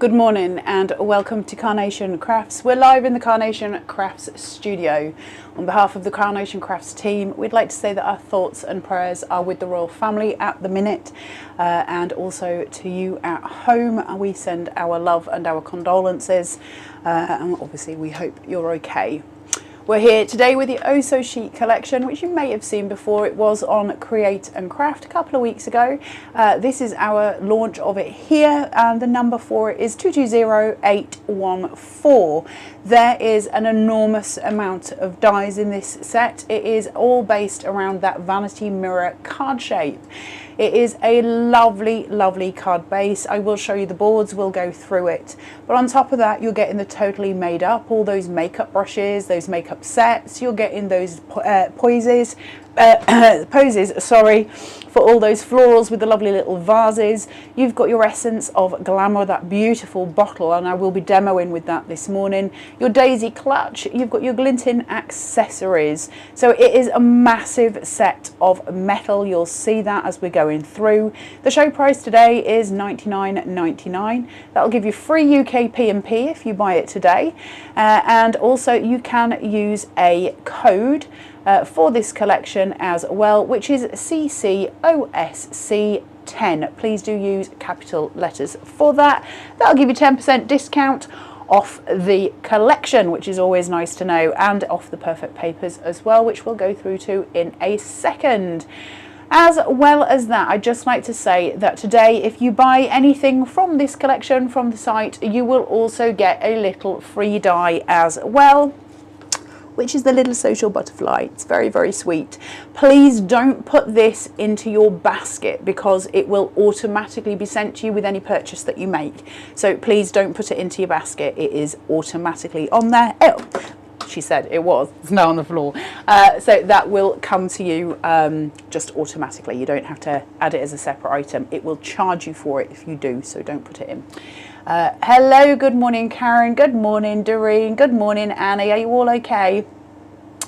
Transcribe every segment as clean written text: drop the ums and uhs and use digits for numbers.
Good morning and welcome to Carnation Crafts. We're live in the Carnation Crafts studio. On behalf of the Carnation Crafts team, we'd like to say that our thoughts and prayers are with the royal family at the minute, and also to you at home. We send our love and our condolences, and obviously we hope you're okay. We're here today with the Oh So Chic collection, which you may have seen before. It was on Create and Craft a couple of weeks ago. This is our launch of it here, and the number for it is 220814. There is an enormous amount of dies in this set. It is all based around that vanity mirror card shape. It is a lovely, lovely card base. I will show you the boards, we'll go through it. But on top of that, you're getting the totally made up, all those makeup brushes, those makeup sets, you're getting those poses, for all those florals with the lovely little vases. You've got your Essence of Glamour, that beautiful bottle, and I will be demoing with that this morning. Your daisy clutch, you've got your glinting accessories. So it is a massive set of metal. You'll see that as we're going through. The show price today is $99.99. That'll give you free UK P&P if you buy it today, and also you can use a code for this collection as well, which is CCOSC10. Please do use capital letters for that. That'll give you 10% discount off the collection, which is always nice to know, and off the perfect papers as well, which we'll go through to in a second. As well as that, I'd just like to say that today, if you buy anything from this collection from the site, you will also get a little free die as well, which is the little social butterfly. It's very, very sweet. Please don't put this into your basket because it will automatically be sent to you with any purchase that you make. So please don't put it into your basket. It is automatically on there. Oh, she said it was. It's now on the floor. So that will come to you just automatically. You don't have to add it as a separate item. It will charge you for it if you do, so don't put it in. Hello, good morning Karen, good morning Doreen, good morning Annie, are you all okay?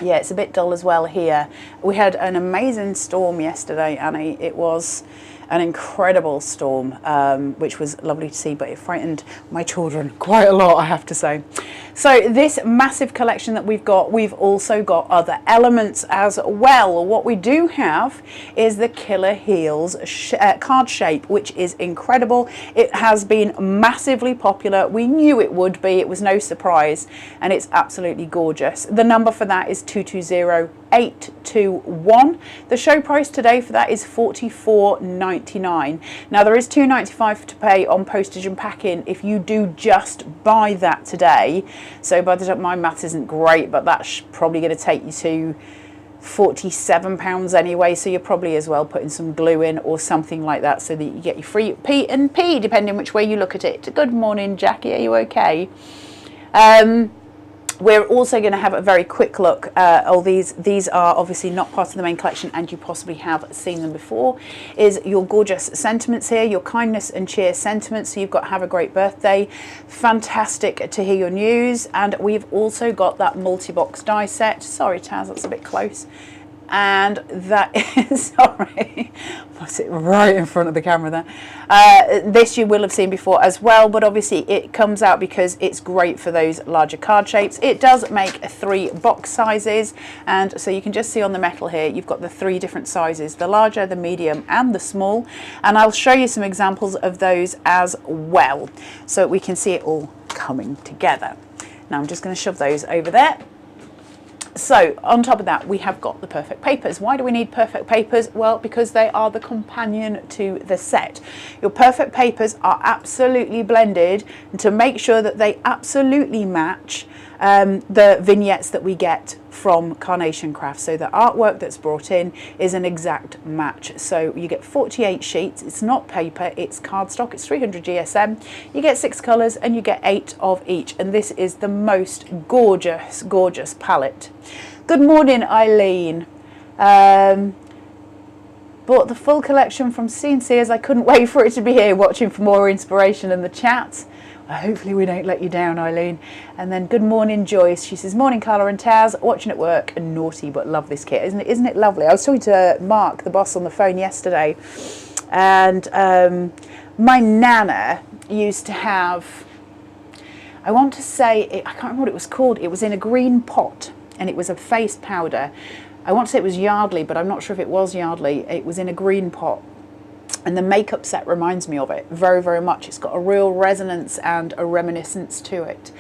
Yeah, it's a bit dull as well here. We had an amazing storm yesterday, Annie. It was an incredible storm, which was lovely to see, but it frightened my children quite a lot, I have to say. So this massive collection that we've also got other elements as well. What we do have is the Killer Heels card shape, which is incredible. It has been massively popular. We knew it would be. It was no surprise, and it's absolutely gorgeous. The number for that is 220821. The show price today for that is $44.99. Now there is $2.95 to pay on postage and packing if you do just buy that today. So by the time, my maths isn't great, but that's probably going to take you to £47 anyway, so you're probably as well putting some glue in or something like that so that you get your free P&P, depending which way you look at it. Good morning Jackie, are you okay? We're also going to have a very quick look. These are obviously not part of the main collection, and you possibly have seen them before. Is your gorgeous sentiments here, your kindness and cheer sentiments. So you've got have a great birthday, fantastic to hear your news, and we've also got that multi-box die set. Sorry Taz, that's a bit close. And that is, sorry, put it right in front of the camera there. This you will have seen before as well, but obviously it comes out because it's great for those larger card shapes. It does make 3 box sizes, and so you can just see on the metal here, you've got the 3 different sizes, the larger, the medium, and the small. And I'll show you some examples of those as well, so we can see it all coming together. Now I'm just going to shove those over there. So on top of that, we have got the perfect papers. Why do we need perfect papers? Well, because they are the companion to the set. Your perfect papers are absolutely blended to make sure that they absolutely match the vignettes that we get from Carnation Crafts. So the artwork that's brought in is an exact match. So you get 48 sheets. It's not paper, it's cardstock. It's 300 GSM. You get 6 colours and you get 8 of each. And this is the most gorgeous, gorgeous palette. Good morning, Eileen. Bought the full collection from C&C as I couldn't wait for it to be here, watching for more inspiration in the chat. Hopefully we don't let you down, Eileen. And then good morning, Joyce. She says, morning, Carla and Taz. Watching at work and naughty, but love this kit. Isn't it lovely? I was talking to Mark, the boss, on the phone yesterday. And my nana used to have, I want to say, I can't remember what it was called. It was in a green pot and it was a face powder. I want to say it was Yardley, but I'm not sure if it was Yardley. It was in a green pot. And the makeup set reminds me of it very, very much. It's got a real resonance and a reminiscence to it,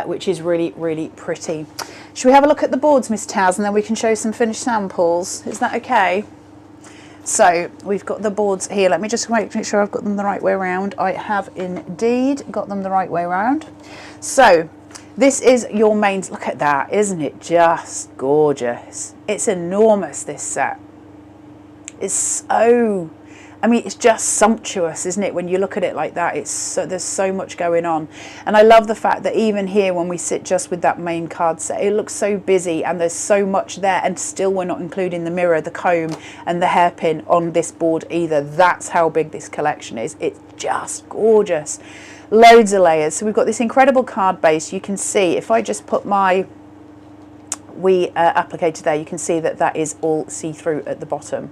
which is really, really pretty. Should we have a look at the boards, Miss Taz, and then we can show some finished samples? Is that okay? So we've got the boards here. Let me just make sure I've got them the right way around. I have indeed got them the right way around. So this is your main, look at that, isn't it just gorgeous? It's enormous, this set. It's so, I mean, it's just sumptuous, isn't it? When you look at it like that, it's so, there's so much going on. And I love the fact that even here, when we sit just with that main card set, it looks so busy and there's so much there, and still we're not including the mirror, the comb and the hairpin on this board either. That's how big this collection is. It's just gorgeous. Loads of layers. So we've got this incredible card base. You can see, if I just put my applicator there, you can see that that is all see-through at the bottom.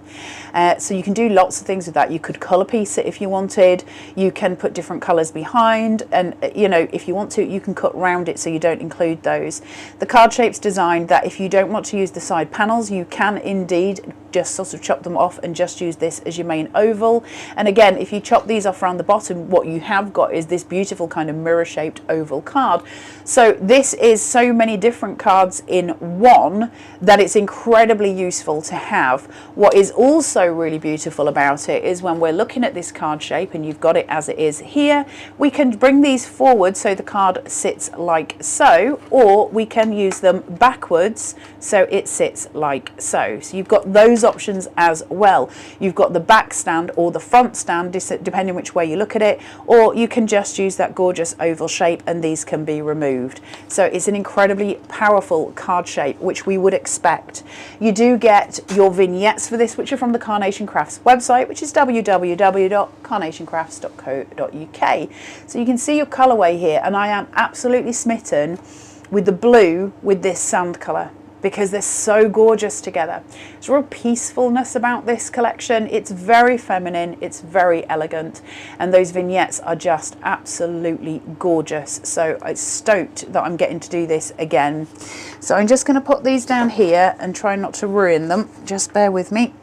So you can do lots of things with that. You could colour piece it if you wanted. You can put different colours behind, and you know, if you want to, you can cut round it so you don't include those. The card shape's designed that if you don't want to use the side panels, you can indeed just sort of chop them off and just use this as your main oval. And again, if you chop these off around the bottom, what you have got is this beautiful kind of mirror shaped oval card. So this is so many different cards in one that it's incredibly useful to have. What is also really beautiful about it is when we're looking at this card shape, and you've got it as it is here, we can bring these forward so the card sits like so, or we can use them backwards so it sits like so. So you've got those options as well. You've got the back stand or the front stand, depending which way you look at it, or you can just use that gorgeous oval shape and these can be removed. So it's an incredibly powerful card shape, which we would expect. You do get your vignettes for this, which are from the Carnation Crafts website, which is www.carnationcrafts.co.uk. So you can see your colourway here, and I am absolutely smitten with the blue with this sand colour, because they're so gorgeous together. There's a real peacefulness about this collection. It's very feminine, it's very elegant, and those vignettes are just absolutely gorgeous. So I'm stoked that I'm getting to do this again. So I'm just going to put these down here and try not to ruin them. Just bear with me.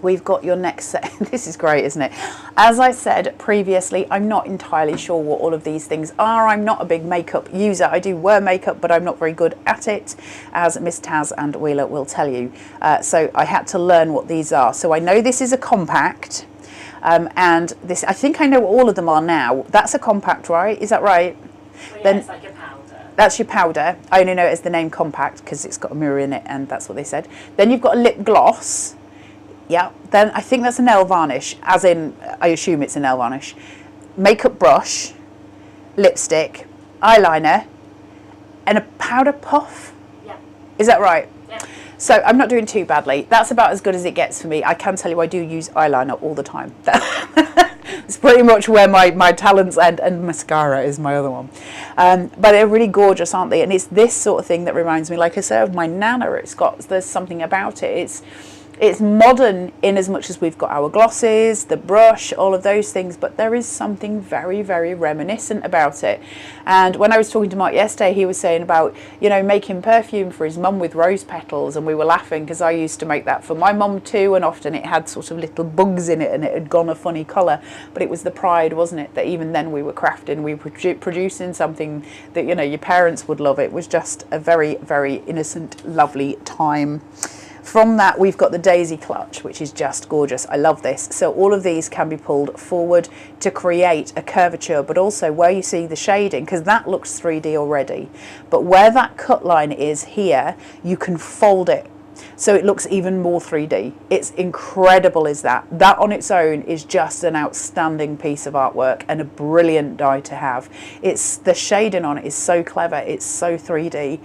We've got your next set. This is great, isn't it? As I said previously, I'm not entirely sure what all of these things are. I'm not a big makeup user. I do wear makeup, but I'm not very good at it, as Miss Taz and Wheeler will tell you. So I had to learn what these are. So I know this is a compact, and this, I think I know what all of them are now. That's a compact, right? Is that right? Well, yeah, then it's like your powder. That's your powder. I only know it as the name compact because it's got a mirror in it, and that's what they said. Then you've got a lip gloss. Yeah, then I think that's a nail varnish, as in, I assume it's a nail varnish. Makeup brush, lipstick, eyeliner, and a powder puff. Yeah. Is that right? Yeah. So I'm not doing too badly. That's about as good as it gets for me. I can tell you I do use eyeliner all the time. It's pretty much where my talents end, and mascara is my other one. But they're really gorgeous, aren't they? And it's this sort of thing that reminds me, like I said, of my Nana. There's something about it. It's modern in as much as we've got our glosses, the brush, all of those things, but there is something very, very reminiscent about it. And when I was talking to Mark yesterday, he was saying about, you know, making perfume for his mum with rose petals, and we were laughing because I used to make that for my mum too, and often it had sort of little bugs in it and it had gone a funny colour, but it was the pride, wasn't it, that even then we were crafting, we were producing something that, you know, your parents would love. It was just a very, very innocent, lovely time. From that, we've got the daisy clutch, which is just gorgeous. I love this. So all of these can be pulled forward to create a curvature, but also where you see the shading, because that looks 3D already, but where that cut line is here, you can fold it so it looks even more 3D. It's incredible, is that. That on its own is just an outstanding piece of artwork and a brilliant die to have. It's the shading on it is so clever. It's so 3D.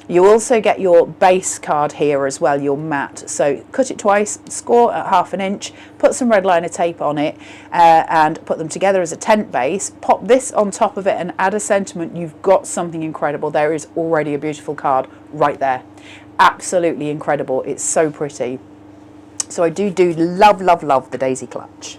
You also get your base card here as well, your matte. So cut it twice, score at 1/2 inch, put some red liner tape on it, and put them together as a tent base. Pop this on top of it and add a sentiment. You've got something incredible. There is already a beautiful card right there. Absolutely incredible. It's so pretty. So I do love, love, love the daisy clutch.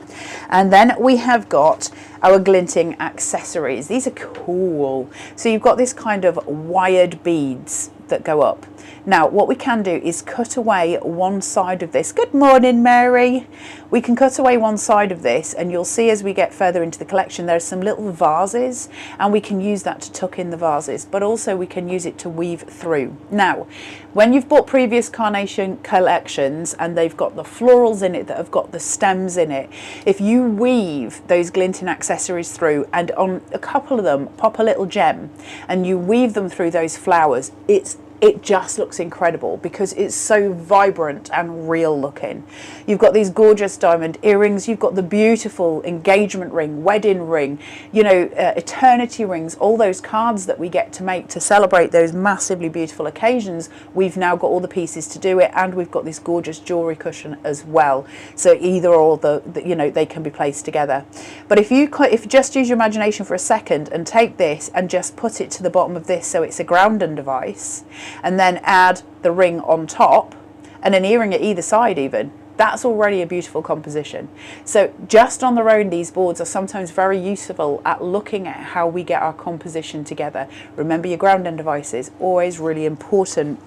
And then we have got our glinting accessories. These are cool. So you've got this kind of wired beads that go up. Now what we can do is cut away one side of this. Good morning, Mary. We can cut away one side of this, and you'll see as we get further into the collection there's some little vases, and we can use that to tuck in the vases, but also we can use it to weave through. Now when you've bought previous Carnation collections and they've got the florals in it that have got the stems in it, if you weave those glinting accessories through and on a couple of them pop a little gem and you weave them through those flowers, it just looks incredible because it's so vibrant and real looking. You've got these gorgeous diamond earrings, you've got the beautiful engagement ring, wedding ring, you know, eternity rings, all those cards that we get to make to celebrate those massively beautiful occasions. We've now got all the pieces to do it, and we've got this gorgeous jewelry cushion as well. So either or, you know, they can be placed together. But if you just use your imagination for a second and take this and just put it to the bottom of this so it's a grounding device, and then add the ring on top and an earring at either side even, that's already a beautiful composition. So just on their own, these boards are sometimes very useful at looking at how we get our composition together. Remember, your grounding devices, always really important.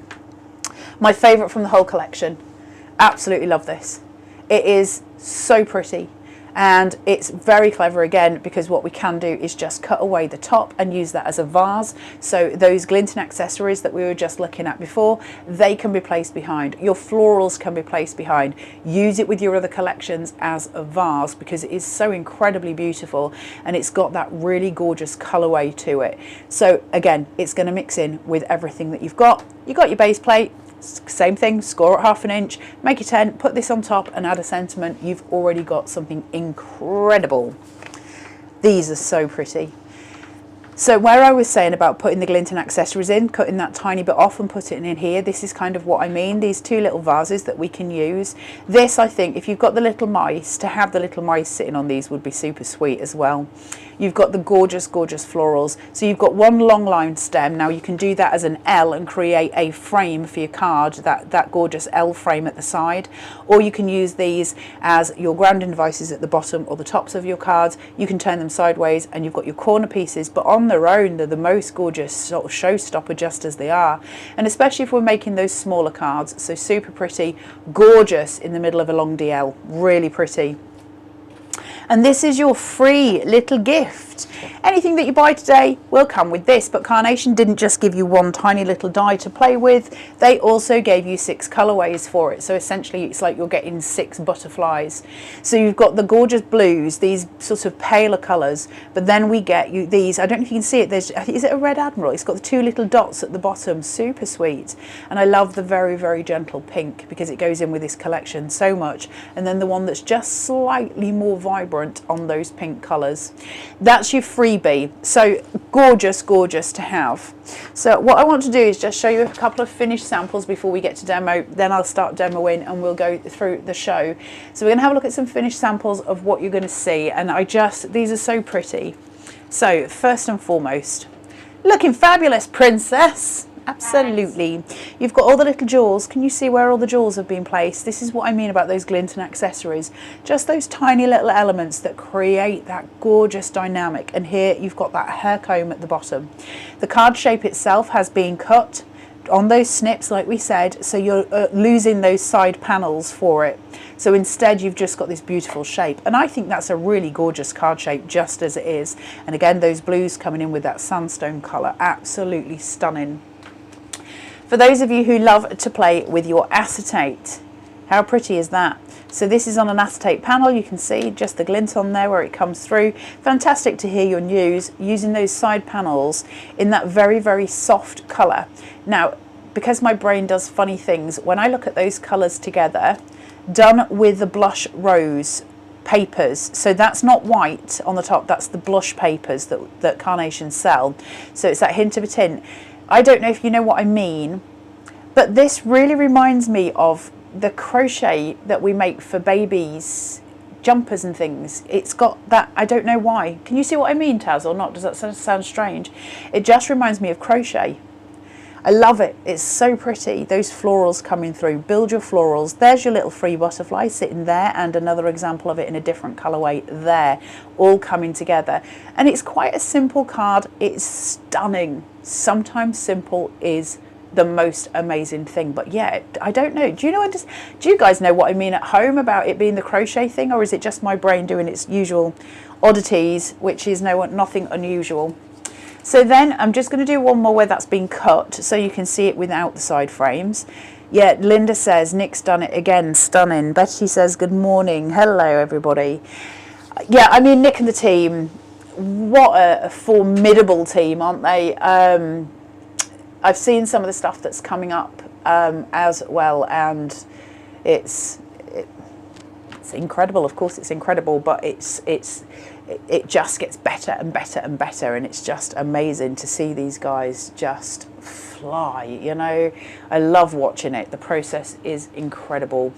My favourite from the whole collection, absolutely love this. It is so pretty. And it's very clever again, because what we can do is just cut away the top and use that as a vase. So those glinting accessories that we were just looking at before, they can be placed behind. Your florals can be placed behind. Use it with your other collections as a vase because it is so incredibly beautiful and it's got that really gorgeous colourway to it. So again, it's going to mix in with everything that you've got. You've got your base plate. Same thing, score at 1/2 inch, make a tent, put this on top and add a sentiment. You've already got something incredible. These are so pretty. So where I was saying about putting the glinting accessories in, cutting that tiny bit off and putting it in here, this is kind of what I mean. These two little vases that we can use. This, I think, if you've got the little mice, to have the little mice sitting on these would be super sweet as well. You've got the gorgeous, gorgeous florals. So you've got one long line stem. Now you can do that as an L and create a frame for your card, that gorgeous L frame at the side. Or you can use these as your grounding devices at the bottom or the tops of your cards. You can turn them sideways and you've got your corner pieces, but on their own, they're the most gorgeous sort of showstopper just as they are. And especially if we're making those smaller cards, so super pretty, gorgeous in the middle of a long DL, really pretty. And this is your free little gift. Anything that you buy today will come with this, but Carnation didn't just give you one tiny little die to play with, they also gave you 6 colorways for it. So essentially it's like you're getting 6 butterflies. So you've got the gorgeous blues, these sort of paler colors, but then we get you these, I don't know if you can see it, is it a red admiral? It's got the 2 little dots at the bottom, super sweet. And I love the very, very gentle pink because it goes in with this collection so much. And then the one that's just slightly more vibrant on those pink colors. That's your freebie. So gorgeous, gorgeous to have. So what I want to do is just show you a couple of finished samples before we get to demo. Then I'll start demoing and we'll go through the show. So we're going to have a look at some finished samples of what you're going to see. And these are so pretty. So first and foremost, looking fabulous, princess. Absolutely. You've got all the little jewels. Can you see where all the jewels have been placed? This is what I mean about those glinting accessories. Just those tiny little elements that create that gorgeous dynamic. And here you've got that hair comb at the bottom. The card shape itself has been cut on those snips, like we said, so you're losing those side panels for it. So instead you've just got this beautiful shape, and I think that's a really gorgeous card shape just as it is. And again, those blues coming in with that sandstone colour, absolutely stunning. For those of you who love to play with your acetate, how pretty is that? So this is on an acetate panel. You can see just the glint on there where it comes through. Fantastic to hear your news using those side panels in that very, very soft colour. Now, because my brain does funny things, when I look at those colours together, done with the blush rose papers, so that's not white on the top, that's the blush papers that Carnation sell. So it's that hint of a tint. I don't know if you know what I mean, but this really reminds me of the crochet that we make for babies, jumpers and things. It's got that, I don't know why. Can you see what I mean, Taz, or not? Does that sound strange? It just reminds me of crochet. I love it. It's so pretty. Those florals coming through. Build your florals. There's your little free butterfly sitting there, and another example of it in a different colorway there, all coming together. And it's quite a simple card. It's stunning. Sometimes simple is the most amazing thing. But yeah, I don't know. Do you guys know what I mean at home about it being the crochet thing, or is it just my brain doing its usual oddities, which is nothing unusual? So then I'm just going to do one more where that's been cut so you can see it without the side frames. Yeah, Linda says, Nick's done it again, stunning. Betty says, good morning. Hello, everybody. Yeah, I mean, Nick and the team, what a formidable team, aren't they? I've seen some of the stuff that's coming up as well, and it's incredible. Of course, it's incredible, but it just gets better and better and better, and it's just amazing to see these guys just fly, you know. I love watching it. The process is incredible.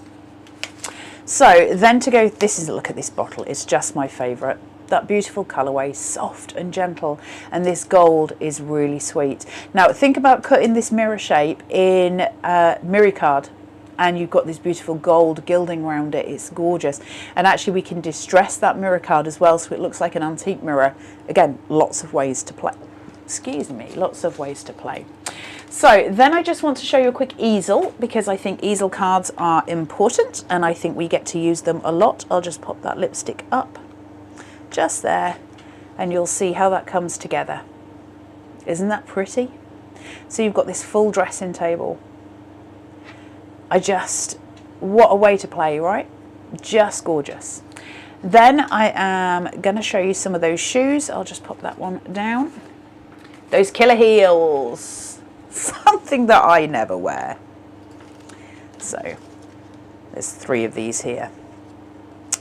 So then to go, look at this bottle. It's just my favorite. That beautiful colorway, soft and gentle, and this gold is really sweet. Now think about cutting this mirror shape in mirror card, and you've got this beautiful gold gilding around it. It's gorgeous. And actually we can distress that mirror card as well, so it looks like an antique mirror. Again, lots of ways to play. Excuse me, lots of ways to play. So then I just want to show you a quick easel, because I think easel cards are important and I think we get to use them a lot. I'll just pop that lipstick up just there, and you'll see how that comes together. Isn't that pretty? So you've got this full dressing table. What a way to play, right? Just gorgeous. Then I am going to show you some of those shoes. I'll just pop that one down. Those killer heels. Something that I never wear. So there's 3 of these here.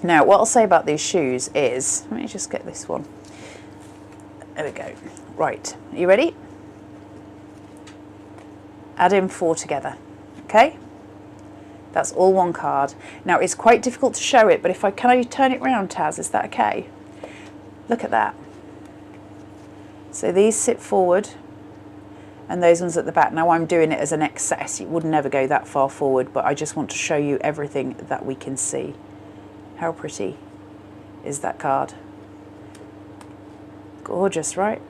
Now, what I'll say about these shoes is, let me just get this one. There we go. Right, are you ready? Add in 4 together, okay? That's all one card. Now, it's quite difficult to show it, but can I turn it round, Taz? Is that okay? Look at that. So these sit forward, and those ones at the back. Now, I'm doing it as an excess. It would never go that far forward, but I just want to show you everything that we can see. How pretty is that card? Gorgeous, right?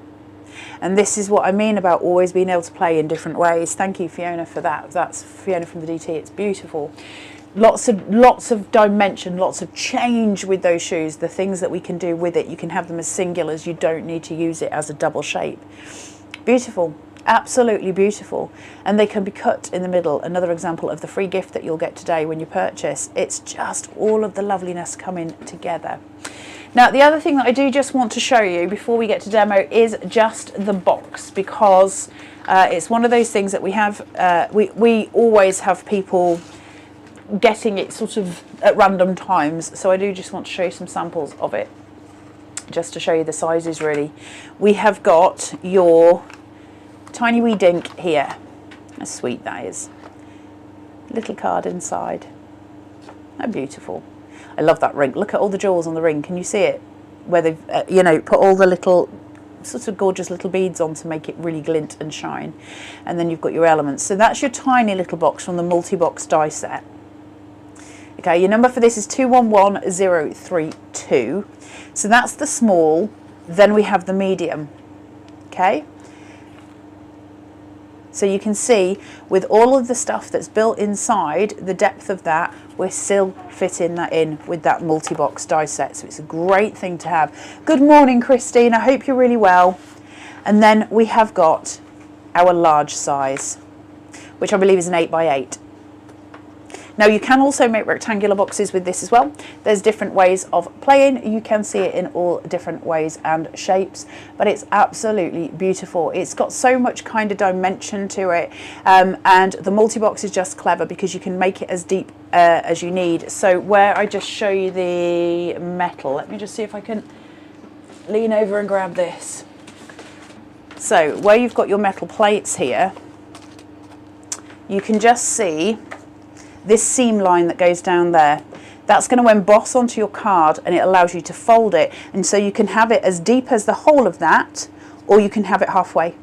And this is what I mean about always being able to play in different ways. Thank you, Fiona, for that. That's Fiona from the DT. It's beautiful. Lots of dimension, lots of change with those shoes. The things that we can do with it. You can have them as singulars. You don't need to use it as a double shape. Beautiful. Absolutely beautiful. And they can be cut in the middle. Another example of the free gift that you'll get today when you purchase. It's just all of the loveliness coming together. Now, the other thing that I do just want to show you before we get to demo is just the box, because it's one of those things that we have, we always have people getting it sort of at random times. So I do just want to show you some samples of it, just to show you the sizes really. We have got your tiny wee dink here. How sweet that is. Little card inside. How beautiful. I love that ring. Look at all the jewels on the ring. Can you see it? Where they've, put all the little, sort of gorgeous little beads on to make it really glint and shine. And then you've got your elements. So that's your tiny little box from the multi-box die set. Okay, your number for this is 211032. So that's the small. Then we have the medium. Okay. So you can see with all of the stuff that's built inside, the depth of that, we're still fitting that in with that multi-box die set. So it's a great thing to have. Good morning, Christine. I hope you're really well. And then we have got our large size, which I believe is an 8x8. Now you can also make rectangular boxes with this as well. There's different ways of playing. You can see it in all different ways and shapes, but it's absolutely beautiful. It's got so much kind of dimension to it, and the multi-box is just clever because you can make it as deep as you need. So where I just show you the metal, let me just see if I can lean over and grab this. So where you've got your metal plates here, you can just see this seam line that goes down there. That's going to emboss onto your card, and it allows you to fold it, and so you can have it as deep as the whole of that, or you can have it halfway,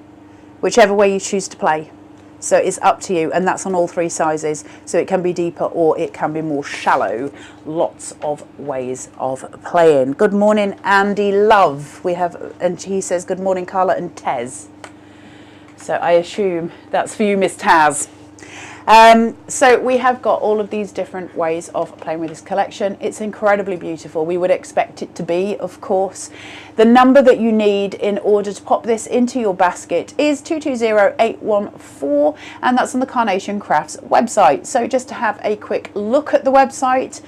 whichever way you choose to play. So it's up to you, and that's on all 3 sizes. So it can be deeper or it can be more shallow. Lots of ways of playing. Good morning, Andy Love. And he says, good morning, Carla and Tez. So I assume that's for you, Miss Taz. So we have got all of these different ways of playing with this collection. It's incredibly beautiful. We would expect it to be, of course. The number that you need in order to pop this into your basket is 220814, and that's on the Carnation Crafts website. So just to have a quick look at the website,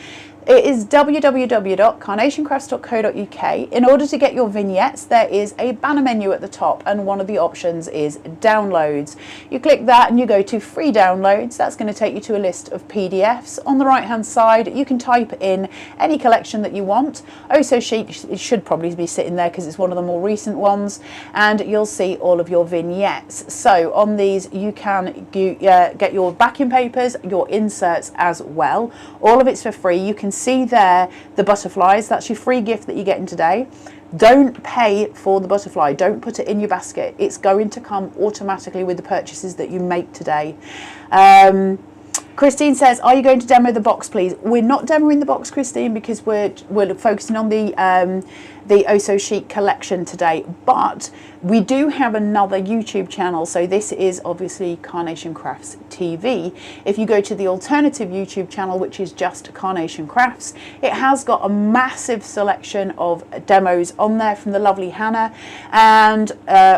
it is www.carnationcrafts.co.uk. In order to get your vignettes, there is a banner menu at the top, and one of the options is downloads. You click that and you go to free downloads. That's going to take you to a list of PDFs. On the right hand side, you can type in any collection that you want. Oh So Chic, it should probably be sitting there because it's one of the more recent ones, and you'll see all of your vignettes. So on these you can get your backing papers, your inserts as well. All of it's for free. You can see there the butterflies. That's your free gift that you're getting today. Don't pay for the butterfly. Don't put it in your basket. It's going to come automatically with the purchases that you make today. Christine says, are you going to demo the box, please? We're not demoing the box, Christine, because we're focusing on the Oh So Chic collection today, but we do have another YouTube channel. So this is obviously Carnation Crafts TV. If you go to the alternative YouTube channel, which is just Carnation Crafts, it has got a massive selection of demos on there from the lovely Hannah, and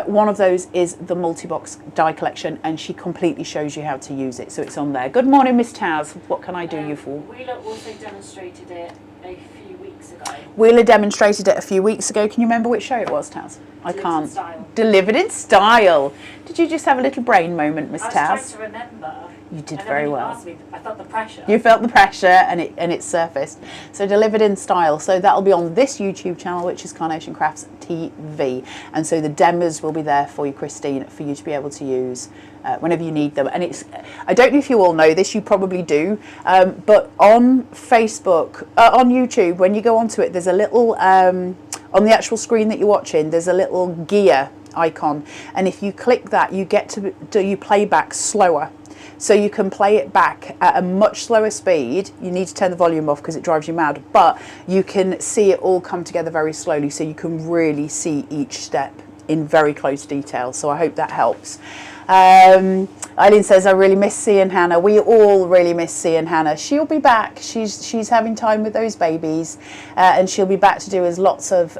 one of those is the multi-box die collection, and she completely shows you how to use it. So it's on there. Good morning, Miss Taz. What can I do you for? Wheeler also demonstrated it a few weeks ago. Wheeler demonstrated it a few weeks ago. Can you remember which show it was, Taz? I can't. Delivered in Style. Did you just have a little brain moment, Miss Taz? I was trying to remember. You did very well. Me, I felt the pressure. You felt the pressure, and it surfaced. So Delivered in Style. So that'll be on this YouTube channel, which is Carnation Crafts TV. And so the demos will be there for you, Christine, for you to be able to use whenever you need them. And it's, I don't know if you all know this, you probably do, but on Facebook, on YouTube, when you go onto it, there's a little, on the actual screen that you're watching, there's a little gear icon. And if you click that, you get to do playback slower. So you can play it back at a much slower speed. You need to turn the volume off because it drives you mad, but you can see it all come together very slowly, so you can really see each step in very close detail. So I hope that helps. Eileen says, I really miss seeing Hannah. We all really miss seeing Hannah. She'll be back. She's having time with those babies, and she'll be back to do us lots of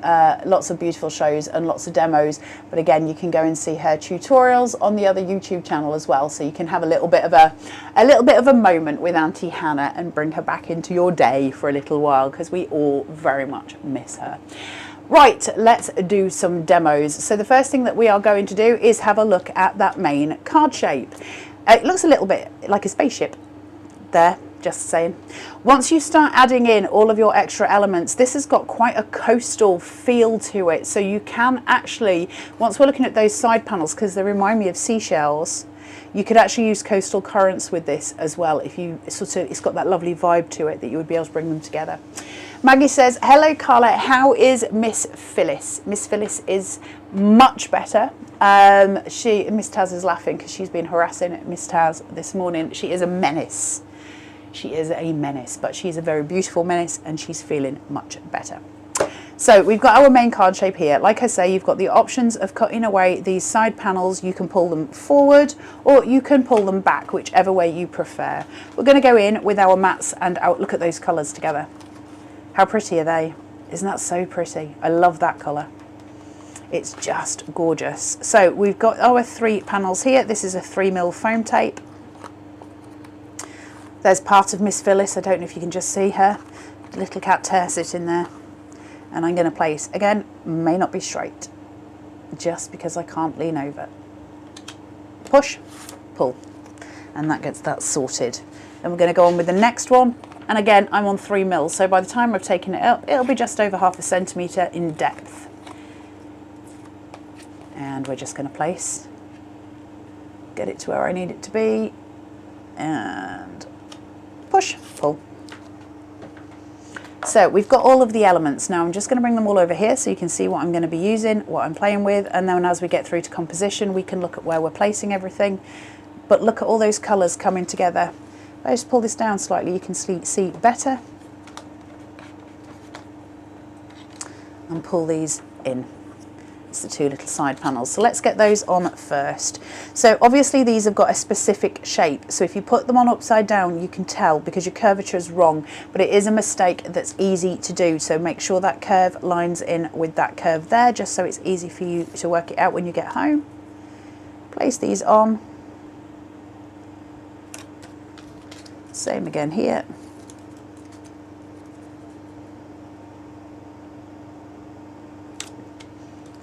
beautiful shows and lots of demos. But again, you can go and see her tutorials on the other YouTube channel as well, so you can have a little bit of a moment with Auntie Hannah and bring her back into your day for a little while, because we all very much miss her. Right, let's do some demos. So the first thing that we are going to do is have a look at that main card shape. It looks a little bit like a spaceship there, just saying. Once you start adding in all of your extra elements, this has got quite a coastal feel to it. So you can actually, once we're looking at those side panels, because they remind me of seashells, you could actually use coastal currents with this as well. If you it's got that lovely vibe to it that you would be able to bring them together. Maggie says, hello Carla, how is Miss Phyllis? Miss Phyllis is much better. Miss Taz is laughing because she's been harassing Miss Taz this morning. She is a menace. She is a menace, but she's a very beautiful menace, and she's feeling much better. So we've got our main card shape here. Like I say, you've got the options of cutting away these side panels. You can pull them forward or you can pull them back, whichever way you prefer. We're going to go in with our mats and look at those colours together. How pretty are they? Isn't that so pretty? I love that colour. It's just gorgeous. So we've got our 3 panels here. This is a 3mm foam tape. There's part of Miss Phyllis. I don't know if you can just see her. The little cat tear sitting there. And I'm going to place, again, may not be straight, just because I can't lean over. Push, pull, and that gets that sorted. Then we're going to go on with the next one. And again, I'm on 3mm, so by the time I've taken it up, it'll be just over ½ centimetre in depth. And we're just going to place, get it to where I need it to be, and push, pull. So we've got all of the elements. Now I'm just going to bring them all over here so you can see what I'm going to be using, what I'm playing with, and then as we get through to composition, we can look at where we're placing everything. but look at all those colours coming together. If I just pull this down slightly, you can see better. And pull these in. It's the two little side panels. So let's get those on first. So obviously these have got a specific shape. So if you put them on upside down, you can tell because your curvature is wrong, but it is a mistake that's easy to do. So make sure that curve lines in with that curve there, just so it's easy for you to work it out when you get home. Place these on. Same again here.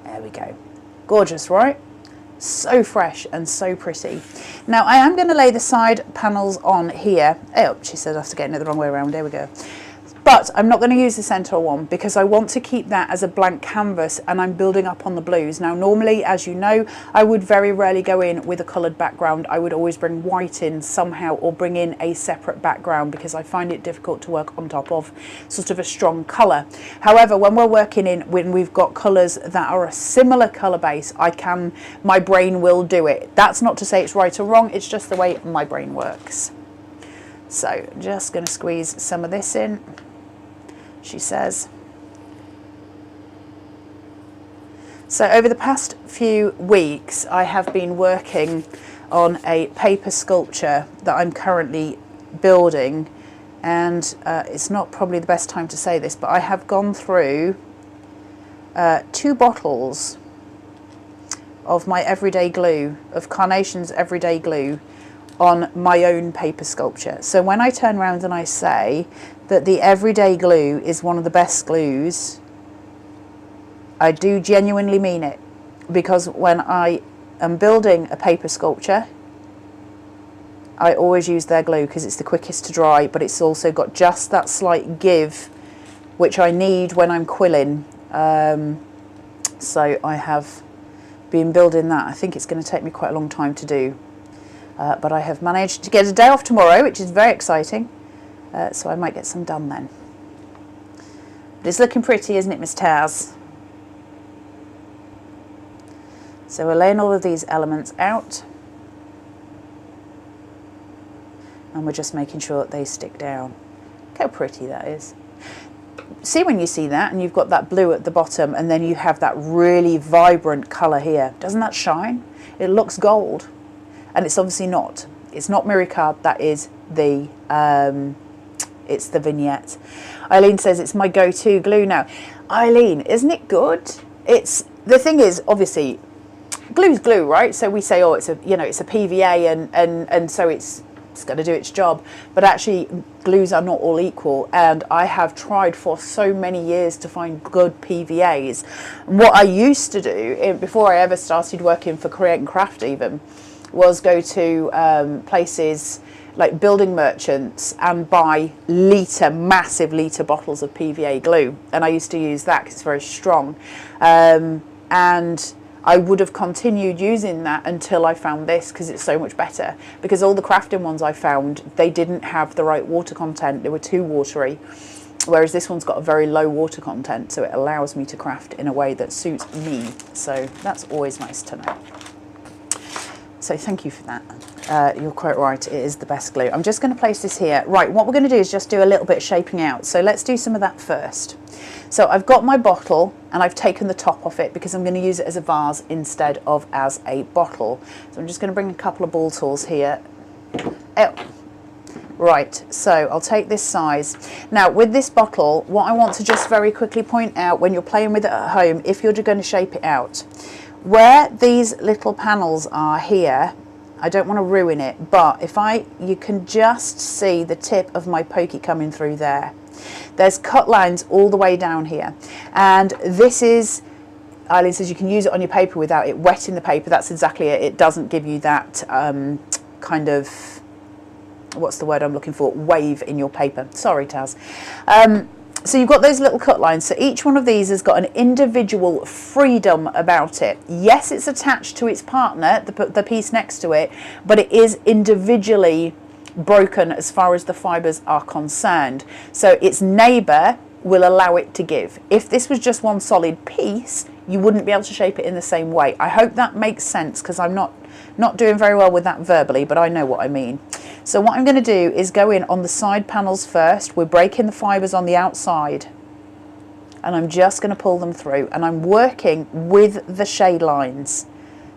There we go. Gorgeous, right? So fresh and so pretty. Now I am going to lay the side panels on here. Oh, she said I have to get it the wrong way around. There we go. But I'm not going to use the centre one because I want to keep that as a blank canvas and I'm building up on the blues. Now normally, as you know, I would very rarely go in with a coloured background. I would always bring white in somehow or bring in a separate background because I find it difficult to work on top of sort of a strong colour. However, when we're working in, when we've got colours that are a similar colour base, my brain will do it. That's not to say it's right or wrong, it's just the way my brain works. So just going to squeeze some of this in. She says. So over the past few weeks I have been working on a paper sculpture that I'm currently building, and it's not probably the best time to say this, but I have gone through 2 bottles of my everyday glue, of Carnation's everyday glue, on my own paper sculpture. So when I turn around and I say that the everyday glue is one of the best glues, I do genuinely mean it, because when I am building a paper sculpture I always use their glue because it's the quickest to dry, but it's also got just that slight give which I need when I'm quilling. So I have been building that. I think it's going to take me quite a long time to do. But I have managed to get a day off tomorrow, which is very exciting, so I might get some done then. But it's looking pretty, isn't it, Miss Taz? So we're laying all of these elements out, and we're just making sure that they stick down. Look how pretty that is. See when you see that, and you've got that blue at the bottom, and then you have that really vibrant colour here. Doesn't that shine? It looks gold. And it's obviously not. It's not Miricard, that is the, it's the vignette. Eileen says it's my go-to glue now. Eileen, isn't it good? The thing is, obviously, glue's glue, right? So we say, oh, it's a PVA and so it's going to do its job. But actually, glues are not all equal. And I have tried for so many years to find good PVAs. And what I used to do, before I ever started working for Create and Craft even, was go to places like building merchants and buy massive litre bottles of PVA glue, and I used to use that because it's very strong, and I would have continued using that until I found this, because it's so much better. Because all the crafting ones I found, they didn't have the right water content, they were too watery, whereas this one's got a very low water content, so it allows me to craft in a way that suits me. So that's always nice to know. So thank you for that. You're quite right, it is the best glue. I'm just going to place this here. Right, what we're going to do is just do a little bit of shaping out. So let's do some of that first. So I've got my bottle and I've taken the top off it because I'm going to use it as a vase instead of as a bottle. So I'm just going to bring a couple of ball tools here. Oh. Right, so I'll take this size. Now with this bottle, what I want to just very quickly point out when you're playing with it at home, if you're going to shape it out, where these little panels are here, I don't want to ruin it, but you can just see the tip of my pokey coming through there. There's cut lines all the way down here, and this is, Eileen says you can use it on your paper without it wetting the paper. That's exactly it. It doesn't give you that kind of, what's the word I'm looking for, wave in your paper. Sorry, Taz. So you've got those little cut lines. So each one of these has got an individual freedom about it. Yes, it's attached to its partner, the piece next to it, but it is individually broken as far as the fibres are concerned. So its neighbour will allow it to give. If this was just one solid piece, you wouldn't be able to shape it in the same way. I hope that makes sense, because I'm not doing very well with that verbally, but I know what I mean. So what I'm going to do is go in on the side panels first. We're breaking the fibres on the outside, and I'm just going to pull them through, and I'm working with the shade lines.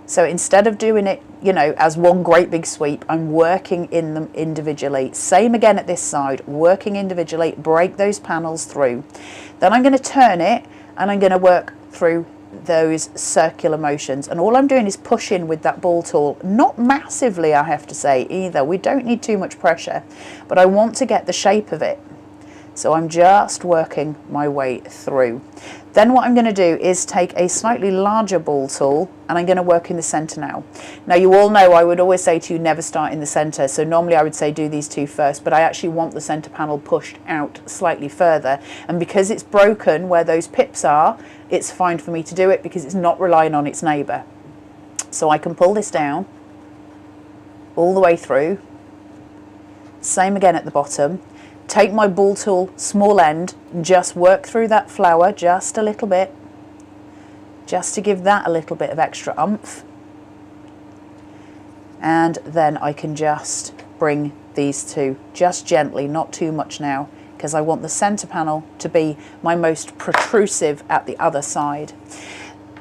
So instead of doing it, you know, as one great big sweep, I'm working in them individually. Same again at this side, working individually, break those panels through. Then I'm going to turn it, and I'm going to work through those circular motions, and all I'm doing is pushing with that ball tool, not massively, I have to say, either. We don't need too much pressure, but I want to get the shape of it, so I'm just working my way through. Then what I'm going to do is take a slightly larger ball tool, and I'm going to work in the center now. Now, you all know I would always say to you, never start in the center, so normally I would say do these two first, but I actually want the center panel pushed out slightly further, and because it's broken where those pips are, it's fine for me to do it because it's not relying on its neighbor. So I can pull this down all the way through. Same again at the bottom. Take my ball tool, small end, and just work through that flower just a little bit, just to give that a little bit of extra oomph. And then I can just bring these two just gently, not too much now, because I want the center panel to be my most protrusive at the other side.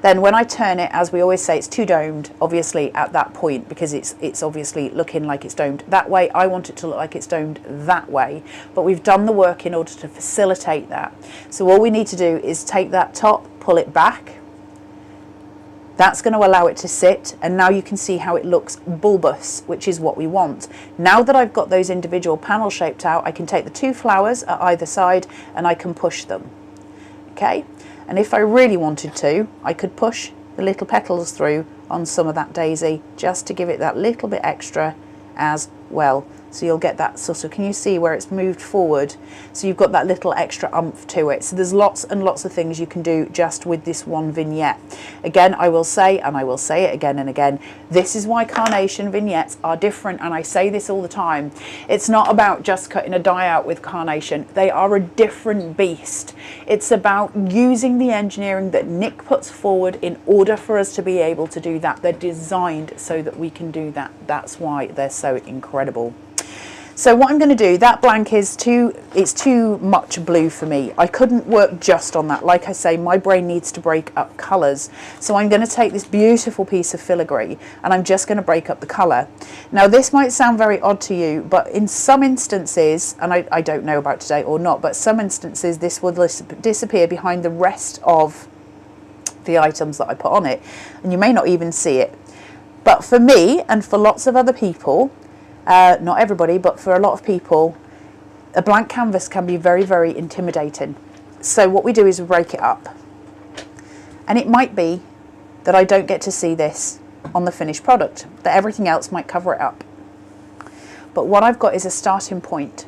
Then when I turn it, as we always say, it's too domed, obviously, at that point, because it's obviously looking like it's domed that way. I want it to look like it's domed that way, but we've done the work in order to facilitate that. So all we need to do is take that top, pull it back. That's going to allow it to sit, and now you can see how it looks bulbous, which is what we want. Now that I've got those individual panels shaped out, I can take the two flowers at either side and I can push them. Okay? And if I really wanted to, I could push the little petals through on some of that daisy just to give it that little bit extra as well. So you'll get that sort of, can you see where it's moved forward? So you've got that little extra oomph to it. So there's lots and lots of things you can do just with this one vignette. Again, I will say, and I will say it again and again, this is why Carnation vignettes are different, and I say this all the time. It's not about just cutting a die out with Carnation. They are a different beast. It's about using the engineering that Nick puts forward in order for us to be able to do that. They're designed so that we can do that. That's why they're so incredible. So what I'm going to do, that blank is it's too much blue for me. I couldn't work just on that. Like I say, my brain needs to break up colours. So I'm going to take this beautiful piece of filigree and I'm just going to break up the colour. Now this might sound very odd to you, but in some instances, and I don't know about today or not, but some instances this will disappear behind the rest of the items that I put on it. And you may not even see it. But for me and for lots of other people, not everybody, but for a lot of people, a blank canvas can be very, very intimidating. So what we do is we break it up. And it might be that I don't get to see this on the finished product, that everything else might cover it up. But what I've got is a starting point.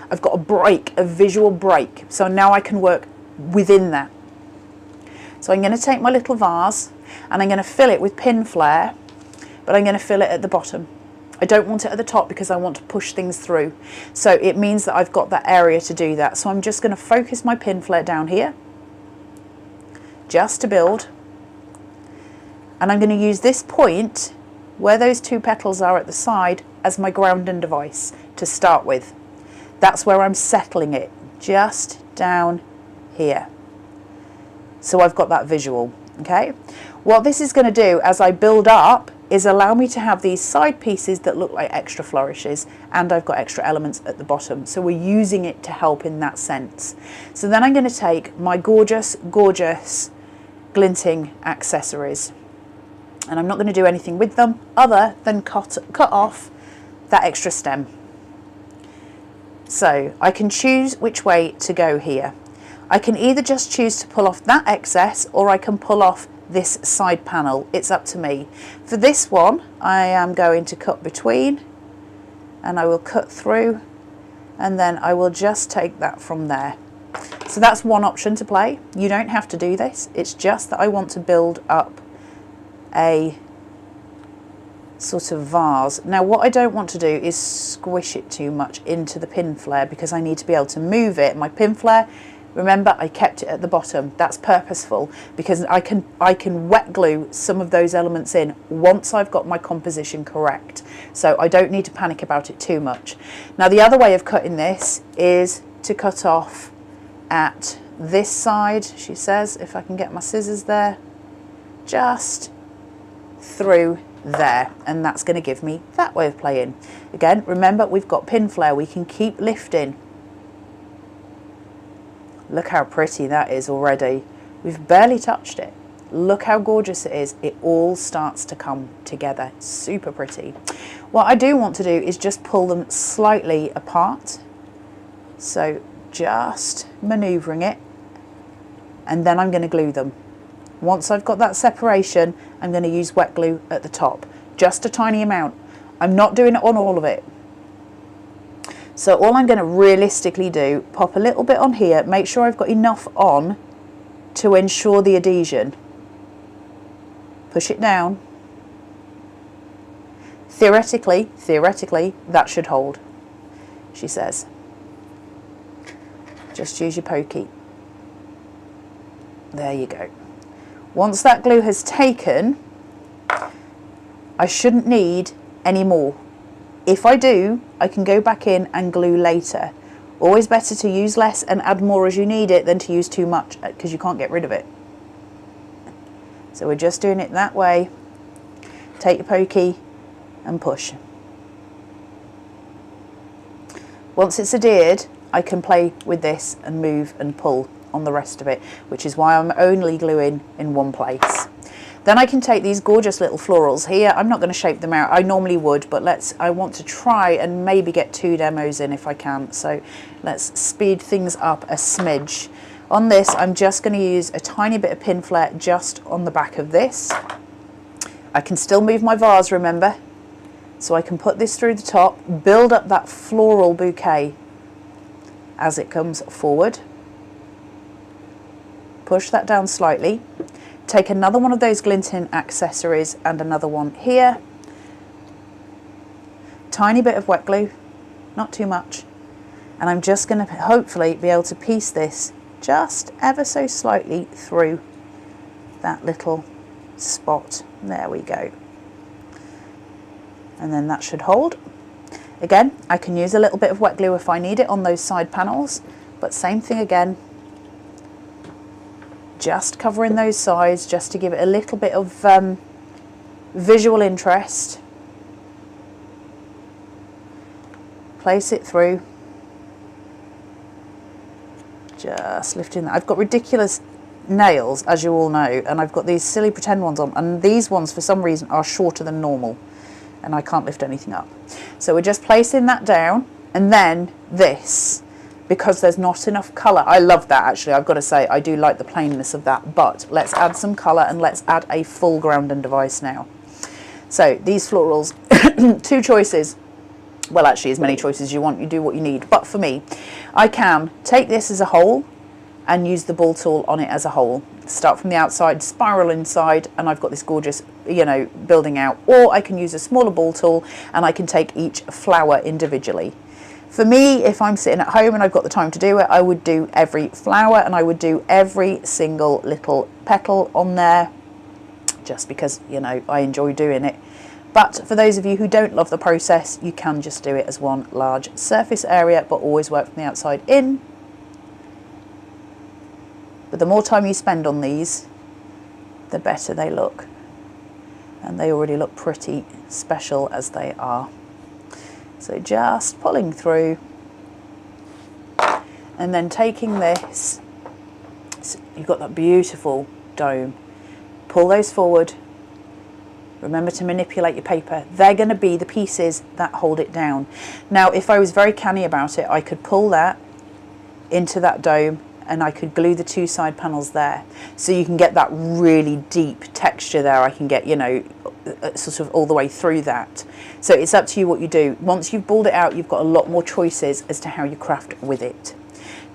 I've got a break, a visual break. So now I can work within that. So I'm going to take my little vase and I'm going to fill it with pin flare, but I'm going to fill it at the bottom. I don't want it at the top because I want to push things through. So it means that I've got that area to do that. So I'm just going to focus my pin flare down here, just to build. And I'm going to use this point, where those two petals are at the side, as my grounding device to start with. That's where I'm settling it, just down here. So I've got that visual, okay? What this is going to do as I build up is allow me to have these side pieces that look like extra flourishes, and I've got extra elements at the bottom. So we're using it to help in that sense. So then I'm going to take my gorgeous, gorgeous glinting accessories, and I'm not going to do anything with them other than cut off that extra stem. So I can choose which way to go here. I can either just choose to pull off that excess, or I can pull off this side panel. It's up to me. For this one, I am going to cut between, and I will cut through, and then I will just take that from there. So that's one option to play. You don't have to do this. It's just that I want to build up a sort of vase. Now what I don't want to do is squish it too much into the pin flare, because I need to be able to move it. My pin flare Remember, I kept it at the bottom. That's purposeful because I can wet glue some of those elements in once I've got my composition correct. So I don't need to panic about it too much. Now the other way of cutting this is to cut off at this side, she says, if I can get my scissors there, just through there, and that's going to give me that way of playing. Again, remember, we've got pin flare, we can keep lifting. Look how pretty that is already. We've barely touched it. Look how gorgeous it is. It all starts to come together. Super pretty. What I do want to do is just pull them slightly apart. So just manoeuvring it, and then I'm going to glue them. Once I've got that separation, I'm going to use wet glue at the top. Just a tiny amount. I'm not doing it on all of it. So all I'm going to realistically do, pop a little bit on here, make sure I've got enough on to ensure the adhesion. Push it down. Theoretically, that should hold, she says. Just use your pokey. There you go. Once that glue has taken, I shouldn't need any more. If I do, I can go back in and glue later. Always better to use less and add more as you need it than to use too much because you can't get rid of it. So we're just doing it that way. Take your pokey and push. Once it's adhered, I can play with this and move and pull on the rest of it, which is why I'm only gluing in one place. Then I can take these gorgeous little florals here. I'm not going to shape them out. I normally would, but I want to try and maybe get 2 demos in if I can. So let's speed things up a smidge. On this, I'm just going to use a tiny bit of pin flare just on the back of this. I can still move my vase, remember? So I can put this through the top, build up that floral bouquet as it comes forward. Push that down slightly. Take another one of those glinting accessories and another one here. Tiny bit of wet glue, not too much. And I'm just going to hopefully be able to piece this just ever so slightly through that little spot. There we go. And then that should hold. Again, I can use a little bit of wet glue if I need it on those side panels, but same thing again. Just covering those sides just to give it a little bit of visual interest. Place it through. Just lifting that. I've got ridiculous nails, as you all know, and I've got these silly pretend ones on, and these ones for some reason are shorter than normal, and I can't lift anything up. So we're just placing that down, and then this, because there's not enough colour. I love that, actually. I've got to say, I do like the plainness of that, but let's add some colour and let's add a full ground and device now. So these florals, 2 choices. Well, actually, as many choices as you want. You do what you need. But for me, I can take this as a whole and use the ball tool on it as a whole. Start from the outside, spiral inside, and I've got this gorgeous, you know, building out. Or I can use a smaller ball tool and I can take each flower individually. For me, if I'm sitting at home and I've got the time to do it, I would do every flower and I would do every single little petal on there, just because, you know, I enjoy doing it. But for those of you who don't love the process, you can just do it as one large surface area, but always work from the outside in. But the more time you spend on these, the better they look. And they already look pretty special as they are. So just pulling through and then taking this, so you've got that beautiful dome. Pull those forward. Remember to manipulate your paper. They're going to be the pieces that hold it down. Now, if I was very canny about it, I could pull that into that dome and I could glue the 2 side panels there. So you can get that really deep texture there. I can get, you know, sort of all the way through that. So it's up to you what you do. Once you've balled it out, you've got a lot more choices as to how you craft with it.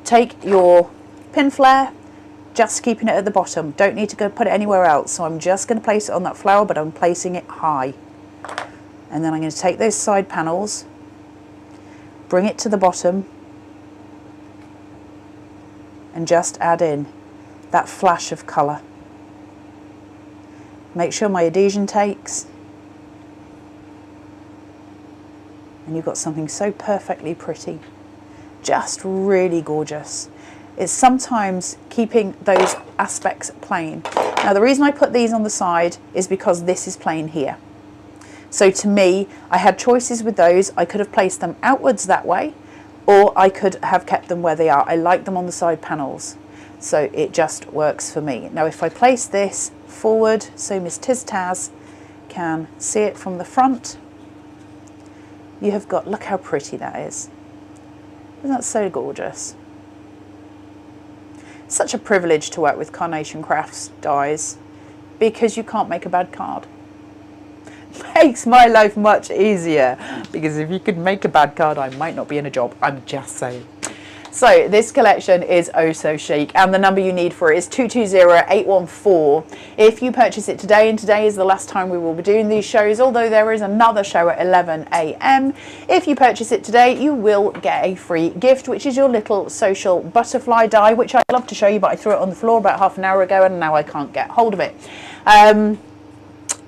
Take your pin flare, just keeping it at the bottom. Don't need to go put it anywhere else. So I'm just going to place it on that flower, but I'm placing it high. And then I'm going to take those side panels, bring it to the bottom, and just add in that flash of colour. Make sure my adhesion takes, and you've got something so perfectly pretty, just really gorgeous. It's sometimes keeping those aspects plain. Now the reason I put these on the side is because this is plain here. So to me, I had choices with those. I could have placed them outwards that way, or I could have kept them where they are. I like them on the side panels, so it just works for me. Now if I place this forward so Miss Tiz Taz can see it from the front, you have got, look how pretty that is. Isn't that so gorgeous? Such a privilege to work with Carnation Crafts dies, because you can't make a bad card. Makes my life much easier, because if you could make a bad card, I might not be in a job. I'm just saying. So this collection is oh so chic, and the number you need for it is 220814. If you purchase it today, and today is the last time we will be doing these shows, although there is another show at 11 AM. If you purchase it today, you will get a free gift, which is your little social butterfly die, which I'd love to show you, but I threw it on the floor about half an hour ago and now I can't get hold of it.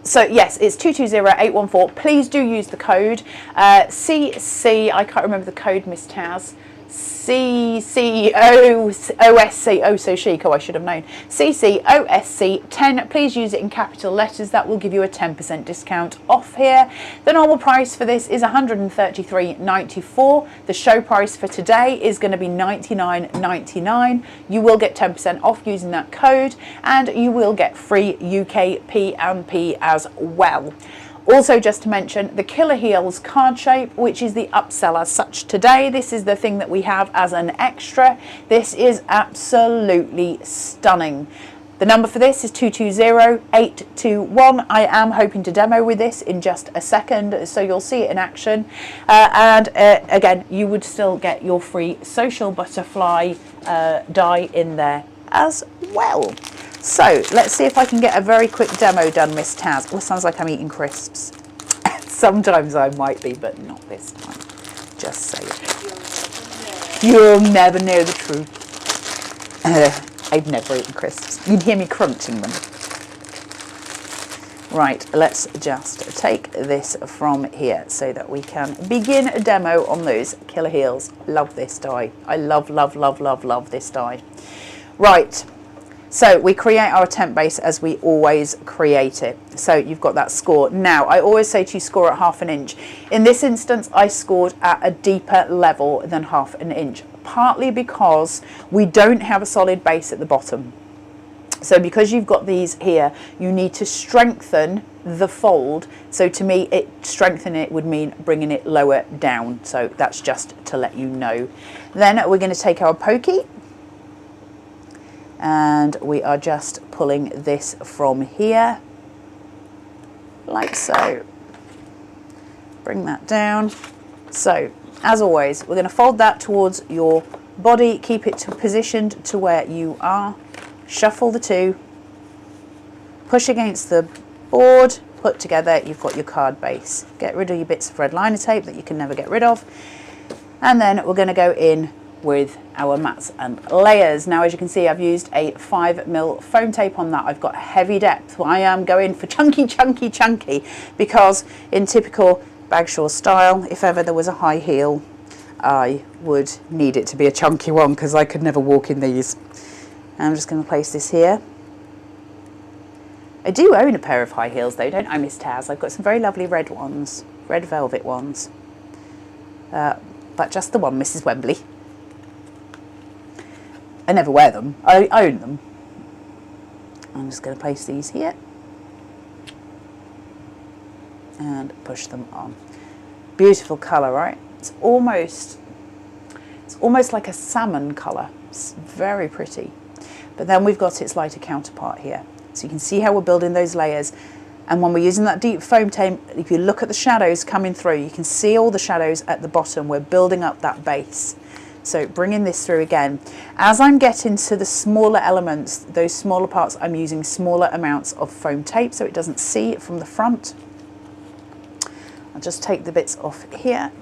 So yes, it's 220814. Please do use the code CC, I can't remember the code, Miss Taz. CCOSC, oh so chic, oh I should have known, CCOSC10. Please use it in capital letters. That will give you a 10% discount off here. The normal price for this is $133.94. The show price for today is going to be $99.99. You will get 10% off using that code, and you will get free UK P&P as well. Also, just to mention, the Killer Heels card shape, which is the upsell as such today. This is the thing that we have as an extra. This is absolutely stunning. The number for this is 220821. I am hoping to demo with this in just a second, so you'll see it in action. Again, you would still get your free social butterfly die in there as well. So let's see if I can get a very quick demo done, Miss Taz. Oh, it sounds like I'm eating crisps. Sometimes I might be, but not this time. Just say it. You'll never know the truth. I've never eaten crisps. You'd hear me crunching them. Right, let's just take this from here so that we can begin a demo on those Killer Heels. Love this die. I love, love, love, love, love this die. Right. So we create our temp base as we always create it. So you've got that score. Now, I always say to score at 1/2 inch. In this instance, I scored at a deeper level than 1/2 inch, partly because we don't have a solid base at the bottom. So because you've got these here, you need to strengthen the fold. So to me, strengthening it would mean bringing it lower down. So that's just to let you know. Then we're going to take our pokey, and we are just pulling this from here, like so. Bring that down. So, as always, we're going to fold that towards your body, keep it positioned to where you are, shuffle the two, push against the board, put together, you've got your card base. Get rid of your bits of red liner tape that you can never get rid of. And then we're going to go in with our mats and layers. Now, as you can see, I've used a 5mm foam tape on that. I've got heavy depth. I am going for chunky, chunky, chunky, because in typical Bagshaw style, if ever there was a high heel, I would need it to be a chunky one, because I could never walk in these. I'm just going to place this here. I do own a pair of high heels though, don't I, Miss Taz? I've got some very lovely red ones, red velvet ones, but just the one, Mrs. Wembley. I never wear them. I own them. I'm just going to place these here and push them on. Beautiful colour, right? It's almost like a salmon colour. It's very pretty. But then we've got its lighter counterpart here. So you can see how we're building those layers. And when we're using that deep foam tape, if you look at the shadows coming through, you can see all the shadows at the bottom. We're building up that base. So bringing this through again. As I'm getting to the smaller elements, those smaller parts, I'm using smaller amounts of foam tape so it doesn't see it from the front. I'll just take the bits off here.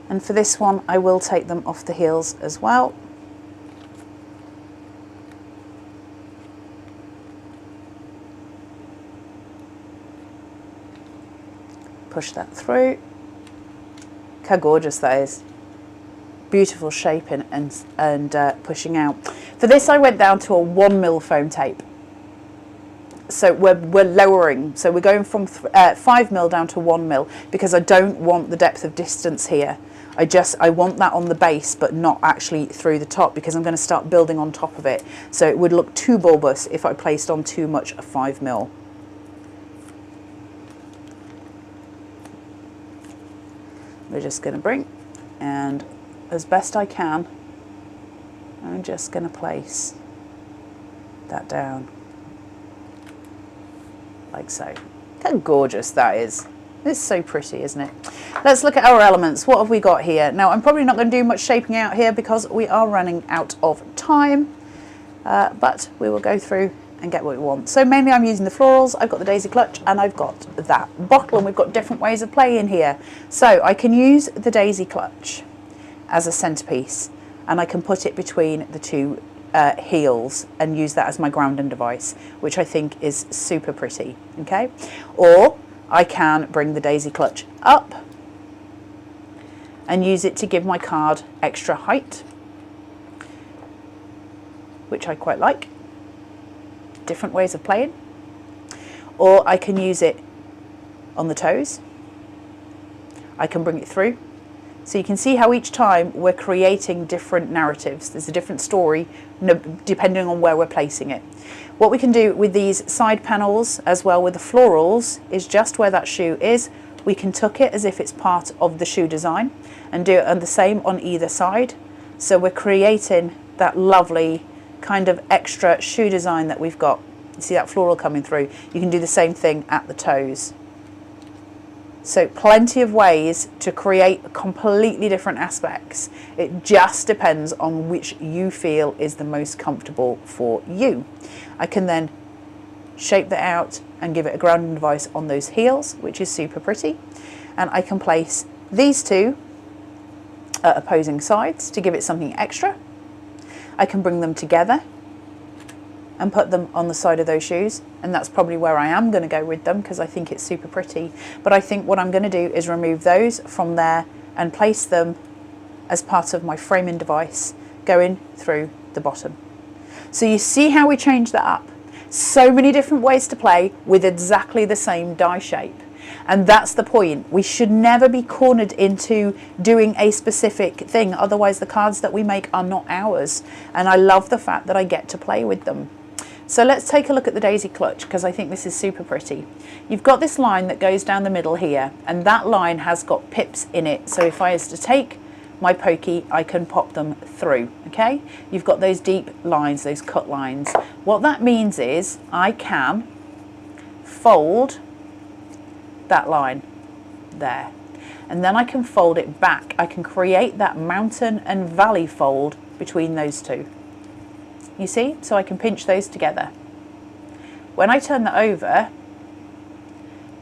And for this one, I will take them off the heels as well. push that through. Look how gorgeous that is. Beautiful shaping and pushing out. For this I went down to a 1mm foam tape. So we're lowering, so we're going from 5mm down to 1mm because I don't want the depth of distance here. I want that on the base but not actually through the top because I'm going to start building on top of it. So it would look too bulbous if I placed on too much 5mm. We're just going to bring, and as best I can, I'm just going to place that down. Like so. Look how gorgeous that is. It's so pretty, isn't it? Let's look at our elements. What have we got here? Now, I'm probably not going to do much shaping out here because we are running out of time, but we will go through and get what we want. So mainly I'm using the florals. I've got the daisy clutch and I've got that bottle, and we've got different ways of playing here. So I can use the daisy clutch as a centerpiece, and I can put it between the two heels and use that as my grounding device, which I think is super pretty, okay? Or I can bring the daisy clutch up and use it to give my card extra height, which I quite like. Different ways of playing. Or I can use it on the toes. I can bring it through. So you can see how each time we're creating different narratives. There's a different story depending on where we're placing it. What we can do with these side panels as well with the florals is just where that shoe is, we can tuck it as if it's part of the shoe design and do it on the same on either side. So we're creating that lovely kind of extra shoe design that we've got. You see that floral coming through? You can do the same thing at the toes. So plenty of ways to create completely different aspects. It just depends on which you feel is the most comfortable for you. I can then shape that out and give it a grounding device on those heels, which is super pretty. And I can place these two at opposing sides to give it something extra. I can bring them together and put them on the side of those shoes, and that's probably where I am going to go with them because I think it's super pretty. But I think what I'm going to do is remove those from there and place them as part of my framing device going through the bottom. So you see how we change that up? So many different ways to play with exactly the same die shape. And that's the point. We should never be cornered into doing a specific thing. Otherwise the cards that we make are not ours. And I love the fact that I get to play with them. So let's take a look at the daisy clutch because I think this is super pretty. You've got this line that goes down the middle here, and that line has got pips in it. So if I was to take my pokey, I can pop them through, okay? You've got those deep lines, those cut lines. What that means is I can fold that line there, and then I can fold it back. I can create that mountain and valley fold between those two. You see? So I can pinch those together. When I turn that over,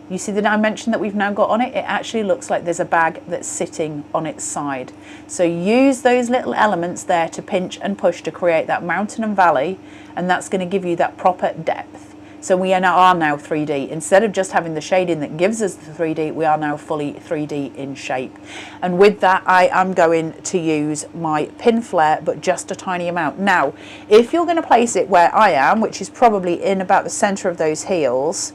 you see the dimension that we've now got on it? It actually looks like there's a bag that's sitting on its side. So use those little elements there to pinch and push to create that mountain and valley, and that's going to give you that proper depth. So we are now 3D. Instead of just having the shading that gives us the 3D, we are now fully 3D in shape. And with that, I am going to use my pin flare, but just a tiny amount. Now, if you're going to place it where I am, which is probably in about the center of those heels,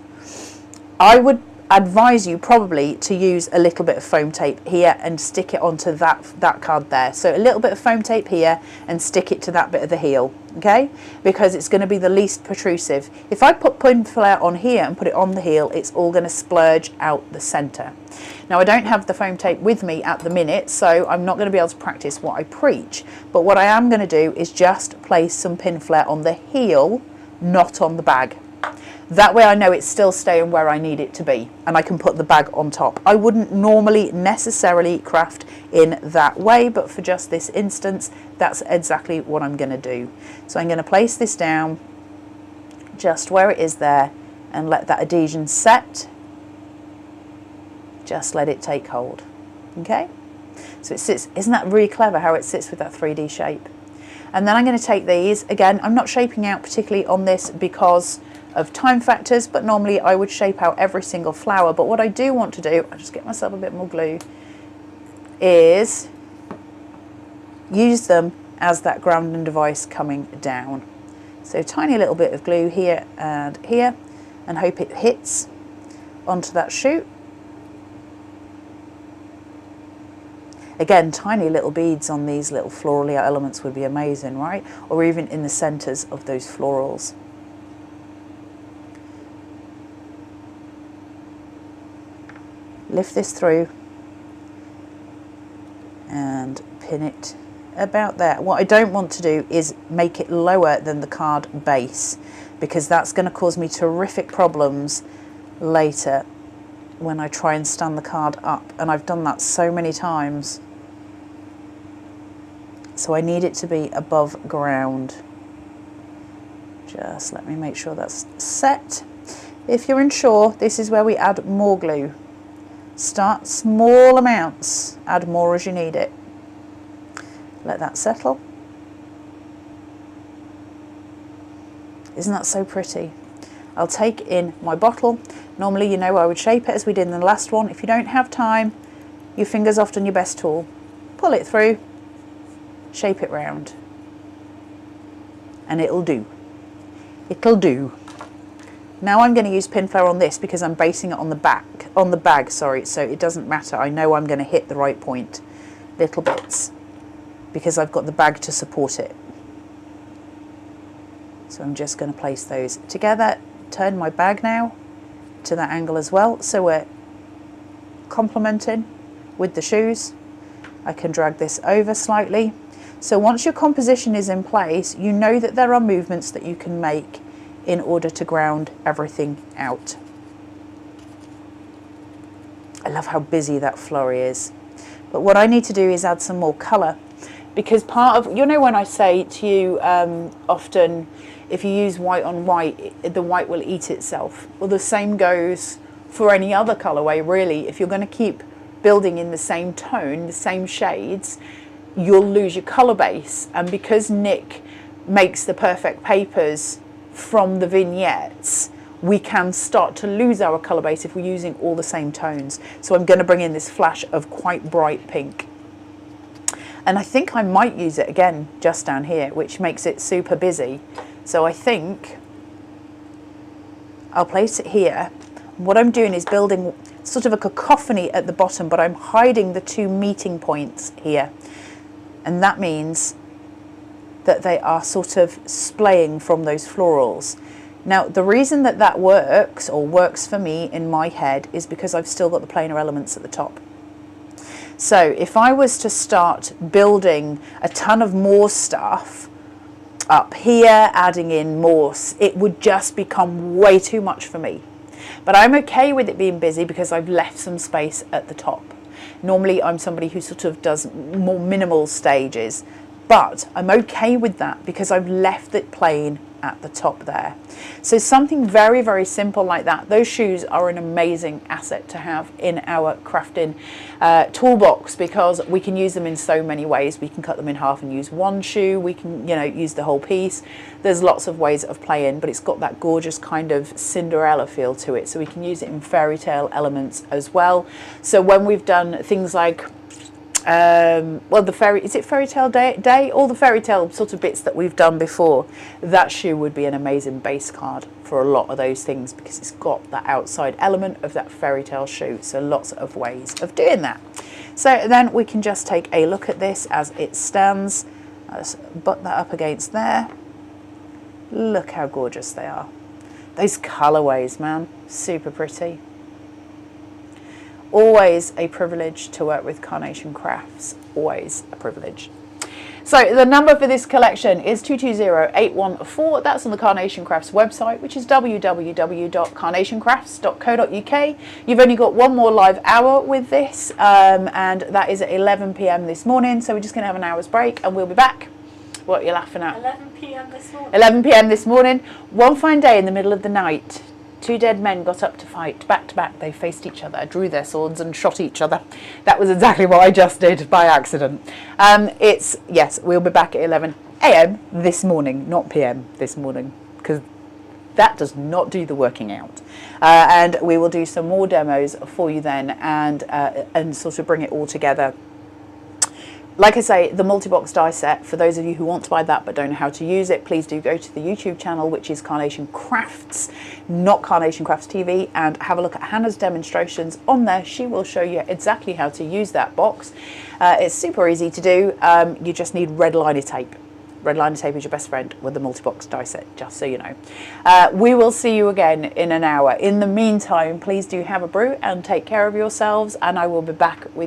I would advise you probably to use a little bit of foam tape here and stick it onto that card there. So a little bit of foam tape here and stick it to that bit of the heel, okay? Because it's going to be the least protrusive. If I put pin flare on here and put it on the heel, it's all going to splurge out the center. Now I don't have the foam tape with me at the minute, so I'm not going to be able to practice what I preach. But what I am going to do is just place some pin flare on the heel, not on the bag. That way I know it's still staying where I need it to be, and I can put the bag on top. I wouldn't normally necessarily craft in that way, but for just this instance, that's exactly what I'm going to do. So I'm going to place this down just where it is there and let that adhesion set. Just let it take hold. Okay? So it sits, isn't that really clever how it sits with that 3D shape? And then I'm going to take these, again, I'm not shaping out particularly on this because of time factors, but normally I would shape out every single flower. But what I do want to do, I'll just get myself a bit more glue, is use them as that grounding device coming down. So tiny little bit of glue here, and hope it hits onto that shoot. Again, tiny little beads on these little floral elements would be amazing, right? Or even in the centers of those florals. Lift this through and pin it about there. What I don't want to do is make it lower than the card base, because that's going to cause me terrific problems later when I try and stand the card up, and I've done that so many times. So I need it to be above ground. Just let me make sure that's set. If you're unsure, this is where we add more glue. Start small amounts, add more as you need it. Let that settle. Isn't that so pretty? I'll take in my bottle. Normally, you know, I would shape it as we did in the last one. If you don't have time, your finger's often your best tool. Pull it through, shape it round, and it'll do. It'll do. Now I'm going to use Pinflair on this because I'm basing it on the bag, sorry, so it doesn't matter. I know I'm going to hit the right point, little bits, because I've got the bag to support it. So I'm just going to place those together, turn my bag now to that angle as well, so we're complementing with the shoes. I can drag this over slightly. So once your composition is in place, you know that there are movements that you can make in order to ground everything out. I love how busy that flurry is. But what I need to do is add some more colour, because part of, you know, when I say to you often, if you use white on white, the white will eat itself. Well, the same goes for any other colourway, really. If you're going to keep building in the same tone, the same shades, you'll lose your colour base. And because Nick makes the perfect papers from the vignettes, we can start to lose our colour base if we're using all the same tones. So I'm going to bring in this flash of quite bright pink. And I think I might use it again just down here, which makes it super busy. So I think I'll place it here. What I'm doing is building sort of a cacophony at the bottom, but I'm hiding the two meeting points here. And that means that they are sort of splaying from those florals. Now, the reason that that works, or works for me in my head, is because I've still got the plainer elements at the top. So if I was to start building a ton of more stuff up here, adding in more, it would just become way too much for me. But I'm okay with it being busy because I've left some space at the top. Normally I'm somebody who sort of does more minimal stages, but I'm okay with that because I've left it plain at the top there. So something very, very simple like that. Those shoes are an amazing asset to have in our crafting toolbox, because we can use them in so many ways. We can cut them in half and use one shoe. We can, you know, use the whole piece. There's lots of ways of playing, but it's got that gorgeous kind of Cinderella feel to it. So we can use it in fairy tale elements as well. So when we've done things like well, is it fairy tale day? All the fairy tale sort of bits that we've done before, that shoe would be an amazing base card for a lot of those things, because it's got that outside element of that fairy tale shoe. So lots of ways of doing that. So then we can just take a look at this as it stands. Let's butt that up against there. Look how gorgeous they are. Those colorways, man, super pretty. Always a privilege to work with Carnation Crafts, always a privilege. So the number for this collection is 220814. That's on the Carnation Crafts website, which is www.carnationcrafts.co.uk. You've only got one more live hour with this, and that is at 11 p.m. this morning. So we're just going to have an hour's break and we'll be back. What are you laughing at? 11 p.m. this morning. 11 p.m. this morning. One fine day in the middle of the night. Two dead men got up to fight. Back to back, they faced each other, drew their swords and shot each other. That was exactly what I just did by accident. Yes, we'll be back at 11 AM this morning, not PM this morning, because that does not do the working out. And we will do some more demos for you then, and sort of bring it all together. Like I say, the multi-box die set, for those of you who want to buy that but don't know how to use it, please do go to the YouTube channel, which is Carnation Crafts, not Carnation Crafts TV, and have a look at Hannah's demonstrations on there. She will show you exactly how to use that box. It's super easy to do. You just need red liner tape. Red liner tape is your best friend with the multi-box die set, just so you know. We will see you again in an hour. In the meantime, please do have a brew and take care of yourselves, and I will be back with